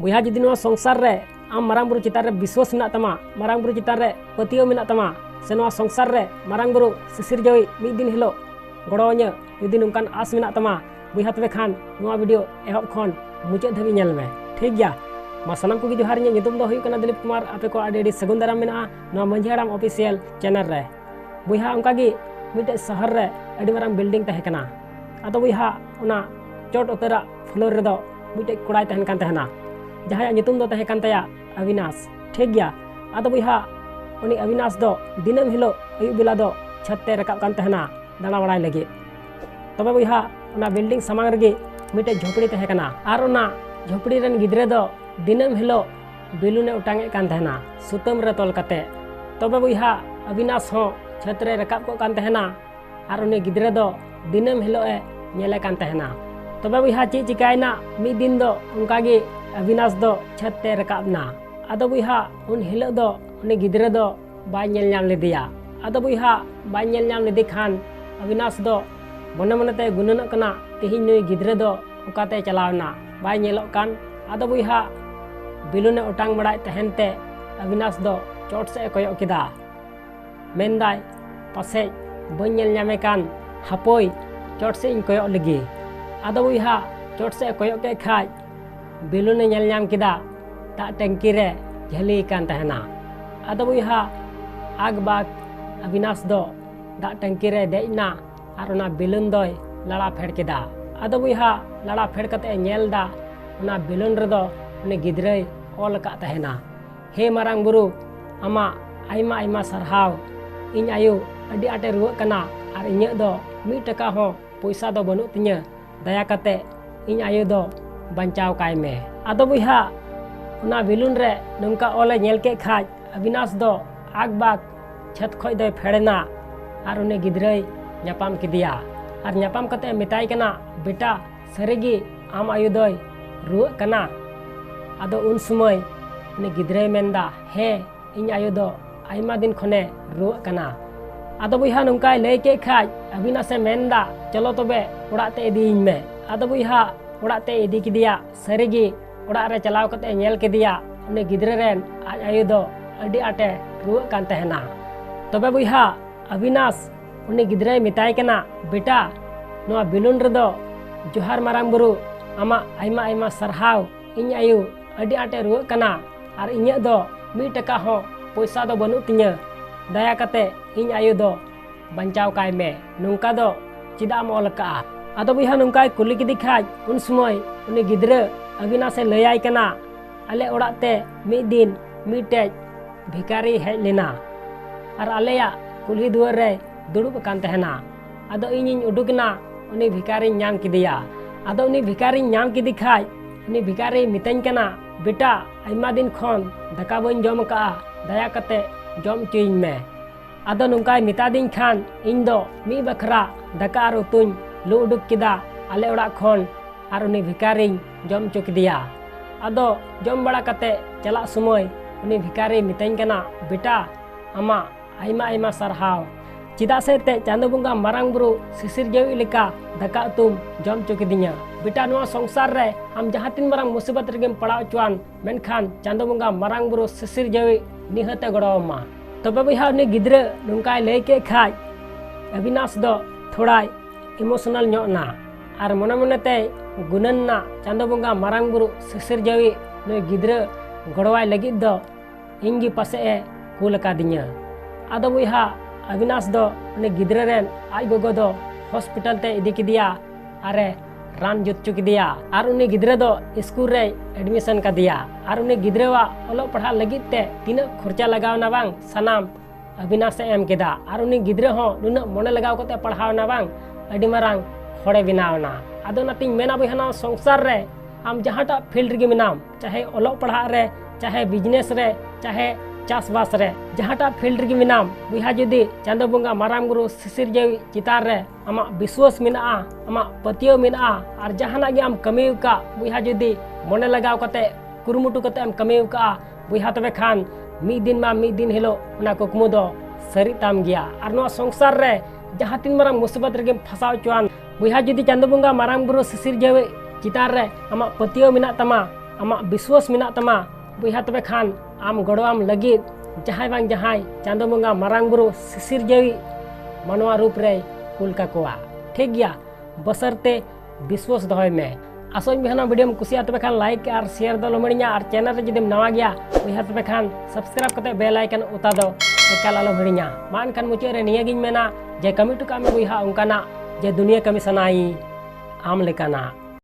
बुया जुदी नोआ संसार रे आम मारांग बुरु चितार रे विश्वास मेना तमा, मारांग बुरु चितार रे पतियो मेना तमा, से नोआ संसार रे मारांग बुरु सिसिर जवी मिद दिन हिलो गड़ोवाña जुदी नोंकान आस मेना तमा बुया तबे खान नोआ वीडियो एहब खन मुचाद धाबी नेल मे ठीक गया। मा सानाम को जोहार इᱧᱟᱹᱜ ᱧᱩᱛᱩᱢ ᱫᱚ ᱦᱩᱭᱩᱜ ᱠᱟᱱᱟ ᱫᱤᱞᱤᱯ ᱠᱩᱢᱟᱨ, ᱟᱯᱮ ᱠᱚ ᱟᱹᱰᱤ ᱥᱟᱹᱜᱩᱱ ᱫᱟᱨᱟᱢ ᱢᱮᱱᱟᱜᱼᱟ ᱱᱚᱣᱟ ᱢᱟᱹᱡᱷᱤ ᱦᱟᱲᱟᱢ ᱚᱯᱷᱤᱥᱤᱭᱟᱞ ᱪᱮᱱᱮᱞ ᱨᱮ। ᱵᱚᱭᱦᱟ ᱚᱱᱠᱟᱜᱮ ᱢᱤᱫᱴᱮᱡ ᱥᱚᱦᱚᱨ ᱨᱮ ᱟᱹᱰᱤ ᱢᱟᱨᱟᱝ ᱵᱤᱞᱰᱤᱝ ᱛᱟᱦᱮᱸ ᱠᱟᱱᱟ। ᱟᱫᱚ ᱵᱚᱭᱦᱟ ᱚᱱᱟ ᱪᱚᱴ ᱩᱛᱟᱹᱨᱟᱜ ᱯᱷᱞᱳᱨ ᱨᱮᱫᱚ ᱢᱤᱫᱴᱮᱡ ᱠᱚᱲᱟᱭ ᱛᱟᱦᱮᱱ ᱠᱟᱱ ᱛᱟᱦᱮᱱᱟ, ᱡᱟᱦᱟᱸᱭᱟᱜ ᱧᱩᱛᱩᱢ ᱫᱚ ᱛᱟᱦᱮᱸ ᱠᱟᱱ ᱛᱟᱭᱟ अविनाश ठीक गया। आदो बयहा उनी अविनाश दो दिनम हिलो अयुब बेला दो छत ते रकाब कान तहना दाना बड़ाई लगे। तबे बयहा उना बिल्डिंग सामांग रगे मिटे झोपड़ी तहे कना आर उना झोपड़ी रन गिद्रे दो दिनम हिलो बेलुने उटांगे कान तहना सुतम रे तोल कते। तबे बयहा अविनाश हो छत रे रकाब को कान तहना आर उनी गिद्रे दो दिनम हिलो ए नेले कान तहना। तबे बयहा ची चिकायना मी दिन दो उनकागे अविनाश दो छत ते रकाब ना। आदो बयहा उन हिलो दो उनी गिद्रे दो बाय नेल नाम लेदिया। आदो बयहा बाय नेल नाम लेदि खान अविनाश दो मने मने ते गुननक कना तिहिन नुई गिद्रे दो उकाते चलावना बाय नेलोक कान। आदो बयहा बिलुने ओटांग बड़ाय तहनते अविनाश दो चोट से कोयक किदा मेनदाय पासे बन नेल नामे कान हापोय चोट से इन कोयक लगी। आदो बयहा चोट से कोयक के खाय बिलुने नेल नाम किदा दा टंकी रे झली कान तहना। आदो बयहा आग बाग अविनाश दो दा टंकी रे देना आर उना बिलुन दोय लड़ा फेड़ किदा। आदो बयहा लड़ा फेड़ कते नेल दा उना बिलुन रे दो उनी गिद्रे ऑल का तहना हे मारांग बुरु आमा आयमा आयमा सरहाव इन आयु अडी आटे रुआ कना आर इᱧᱟᱹᱜ दो 1 टका हो पैसा दो बनु तिᱧa दया कते इन आयु दो बंचाव काय मे। आदो बयहा उना बिलुन रे नंका ओले नेल के खाज अविनाश दो आग बाग छत खोय दो फेड़ना आर उनी गिद्रे ᱧᱟᱯᱟᱢ किदिया आर ᱧᱟᱯᱟᱢ कते मिताय कना बेटा सरीगी आम आयु दोय रुआ कना। आदो उन समय उनी गिद्रे मेनदा हे इन आयु दो आयमा दिन खने रुआ कना। आदो बयहा नंकाय लय के खाज अविनाशे मेनदा चलो तबे ओड़ाते इदीñ मे। आदो बयहा ओड़ाते इदी किदिया सरीगी ओड़ा रे चलाव कते नेल किदिया उनी गिद्रे रेन आज आयु दो अडी आटे रुआ कान तहना। तबे बयहा अविनाश उनी गिद्रे मिताय कना बेटा नोआ बिलुन रे दो जोहार मारांग बुरु आमा आयमा आयमा सरहाव इन आयु अडी आटे रुआ कना आर इᱧᱟᱹᱜ दो 1 टका हो पैसा दो बनु तिᱧa दया कते इन आयु दो बंचाव काय मे नोंका दो चिदा मोल का। आदो बयहा नोंकाय कुली किदि खाज उन समय उनी गिद्रे अविनाशे लयाय कना आले ओड़ाते मिद दिन मिटेज भिकारी हेज लेना आर आलेया कुली दुआर रे दुड़ुब कान तहना। आदो इᱧिᱧ उडुकना उनी भिकारी नाम किदिया। आदो उनी भिकारी नाम किदि खाज उनी भिकारी मितኝ कना बेटा आयमा दिन खन दाका बन जम का दया कते जम चुइñ मे। आदो नोंकाय मिता दिन खान इन दो मी बखरा दाका आर उतुñ लु उडुक किदा आले ओड़ा खन आर उनी भिकारी जम चुक दिया। आदो जम बड़ा कते चला समय उनी भिकारी मितኝ कना बेटा आमा आयमा आयमा सरहाव चिदा से ते चांदो बुंगा मारांग बुरु सिसिर जवी लेका दाका तुम जम चुक दिña बेटा नोआ संसार रे हम जहाँ तीन मारांग मुसीबत रेगेम पड़ाव चुआन मेनखान चांदो बुंगा मारांग बुरु सिसिर जवी निहते गड़ोमा। तबे बयहा उनी गिद्रे नोंकाय लय के खाज अविनाश दो थोड़ा इमोशनल ना आर मने मने ते गुनन्ना चांदो बुंगा मारांग बुरु सिसिर जवी नुई गिद्रे गड़वाय लगिद दो इंगी पासे ए कुल का दिña। आदो बयहा अविनाश दो उनी गिद्रे रेन आज गोगो दो हॉस्पिटल ते इदी किदिया आरे रान जुत चुक दिया आर उनी गिद्रे दो स्कूल रे एडमिशन का दिया आर उनी गिद्रेवा ओलो पढ़ा लगिद ते तीना खर्चा लगावना बांग सनाम अविनाश एम केदा आर उनी गिद्रे हो नुना मने लगाव कते पढ़ावना बांग अडी मारांग होड़े बिनावना। आदो नातिñ मेना बयहा संसार रे आम जहाँटा फील्ड रे मिनाम चाहे ओलो पढ़ा रे चाहे बिजनेस रे चाहे चासबास रे जहाँटा फील्ड रे मिनाम बयहा जुदी चांदो बुंगा मारांग बुरु सिसिर जवी चितार रे आमा विश्वास मेना आमा पतियो मेना आर जहाना गे आम कमिव का बयहा जुदी मने लगाव कते कुरुमुटु कते आम कमिव का बयहा तबे खान मिद दिन हिलो उना कुकमु दो सरी ताम गया। आर नोआ संसार रे जहाँ तीन मारांग मुसीबत रेगेम फसाव चुआन बयहा जुदी चांदो बुंगा मारांग बुरु सिसिर जवी चितार रे आमा पतियो मेना तमा आमा विश्वास मेना तमा बुहा तबे खान आम गड़ोआम लगिद जहां बांग जहां चांदो बंगा मारांग बुरु सिसिर जेवी मनवा रूप रे कुल काकोआ ठीक गया बसरते विश्वास दहय में आसोज बिहाना वीडियो में कुसिया तबे खान लाइक और शेयर दो लमड़िया और चैनल रे जदि नवा गया बुहा तबे खान सब्सक्राइब करते बेल आइकन उता दो एकाल आलो हिड़िया मा एनखान मुचाद रे निया गिन मेना जे कमी टुका में बुहा उनकाना जे दुनिया कमी सनाई आम लेकाना।